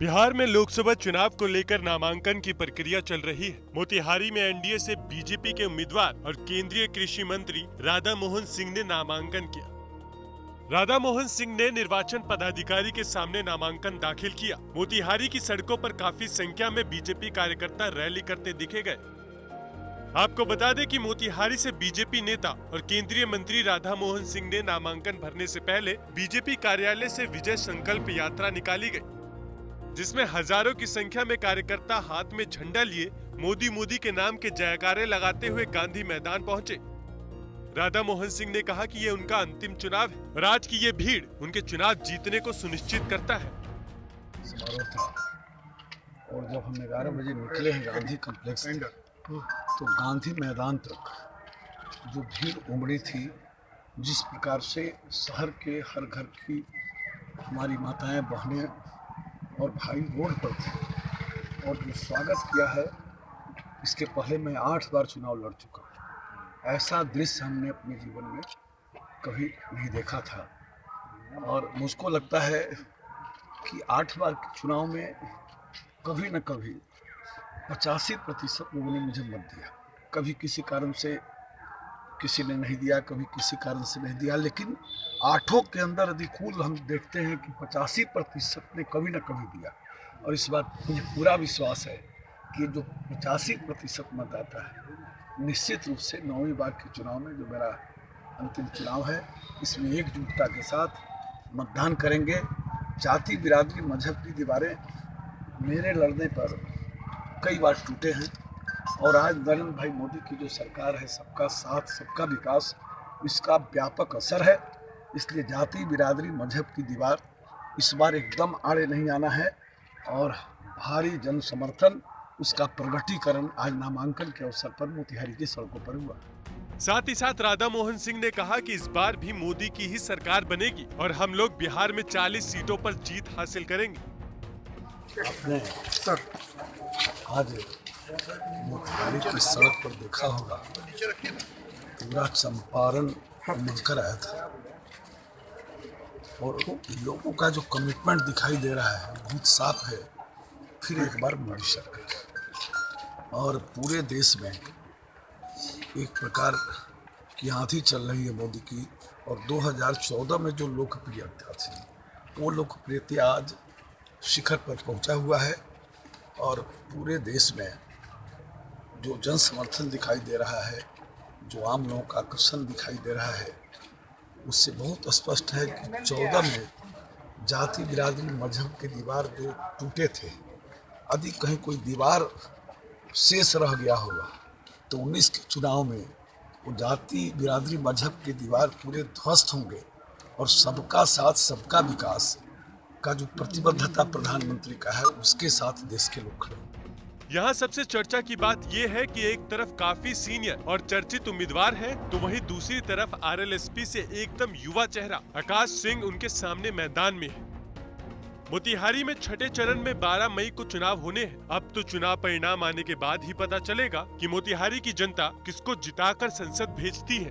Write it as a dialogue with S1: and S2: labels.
S1: बिहार में लोकसभा चुनाव को लेकर नामांकन की प्रक्रिया चल रही है। मोतिहारी में एनडीए से बीजेपी के उम्मीदवार और केंद्रीय कृषि मंत्री राधा मोहन सिंह ने नामांकन किया। राधा मोहन सिंह ने निर्वाचन पदाधिकारी के सामने नामांकन दाखिल किया। मोतिहारी की सड़कों पर काफी संख्या में बीजेपी कार्यकर्ता रैली करते दिखे गए। आपको बता दें कि मोतिहारी से बीजेपी नेता और केंद्रीय मंत्री राधा मोहन सिंह ने नामांकन भरने से पहले बीजेपी कार्यालय से विजय संकल्प यात्रा निकाली गई, जिसमें हजारों की संख्या में कार्यकर्ता हाथ में झंडा लिए मोदी मोदी के नाम के जयकारे लगाते हुए गांधी मैदान पहुंचे। राधा मोहन सिंह ने कहा कि ये उनका अंतिम चुनाव है और आज की ये भीड़ उनके चुनाव जीतने को सुनिश्चित करता है।
S2: समारोह था और जब हम 11 बजे निकले हैं गांधी कॉम्प्लेक्स से, तो गांधी मैदान तक जो भीड़ उमड़ी थी, जिस प्रकार से शहर के हर घर की हमारी माताएं बहनें और भाई रोड पर थे और जो स्वागत किया है, इसके पहले मैं 8 बार चुनाव लड़ चुका हूँ। ऐसा दृश्य हमने अपने जीवन में कभी नहीं देखा था और मुझको लगता है कि 8 बार के चुनाव में कभी न कभी 85% लोगों ने मुझे मत दिया। कभी किसी कारण से किसी ने नहीं दिया, कभी किसी कारण से नहीं दिया, लेकिन 8 के अंदर यदि कुल हम देखते हैं कि 85% ने कभी न कभी दिया। और इस बात मुझे पूरा विश्वास है कि जो 85% मतदाता है, निश्चित रूप से 9वीं बार के चुनाव में जो मेरा अंतिम चुनाव है, इसमें एकजुटता के साथ मतदान करेंगे। जाति बिरादरी मजहब की दीवारें मेरे लड़ने पर कई बार टूटे हैं और आज नरेंद्र भाई मोदी की जो सरकार है, सबका साथ सबका विकास, इसका व्यापक असर है। इसलिए जाति बिरादरी मजहब की दीवार इस बार एकदम आड़े नहीं आना है और भारी जन समर्थन, उसका प्रगटीकरण आज नामांकन के अवसर पर मोतिहारी की सड़कों पर हुआ।
S1: साथ ही साथ राधा मोहन सिंह ने कहा कि इस बार भी मोदी की ही सरकार बनेगी और हम लोग बिहार में 40 सीटों पर जीत हासिल करेंगे।
S2: आपने आज मोतिहारी की सड़क पर देखा होगा, पूरा चंपारण लेकर आया था और लोगों का जो कमिटमेंट दिखाई दे रहा है बहुत साफ है। फिर एक बार मोदी सरकार और पूरे देश में एक प्रकार की आंधी चल रही है मोदी की। और 2014 में जो लोकप्रियता थी, वो लोकप्रियता आज शिखर पर पहुंचा हुआ है और पूरे देश में जो जन समर्थन दिखाई दे रहा है, जो आम लोगों का आकर्षण दिखाई दे रहा है, उससे बहुत स्पष्ट है कि 14 में जाति बिरादरी मजहब के दीवार जो टूटे थे, यदि कहीं कोई दीवार शेष रह गया होगा तो 19 के चुनाव में वो जाति बिरादरी मजहब के दीवार पूरे ध्वस्त होंगे और सबका साथ सबका विकास का जो प्रतिबद्धता प्रधानमंत्री का है, उसके साथ देश के लोग खड़े।
S1: यहाँ सबसे चर्चा की बात ये है कि एक तरफ काफी सीनियर और चर्चित उम्मीदवार हैं, तो वहीं दूसरी तरफ आरएलएसपी से एकदम युवा चेहरा आकाश सिंह उनके सामने मैदान में है। मोतिहारी में छठे चरण में 12 मई को चुनाव होने हैं। अब तो चुनाव परिणाम आने के बाद ही पता चलेगा कि मोतिहारी की जनता किसको जिताकर संसद भेजती है।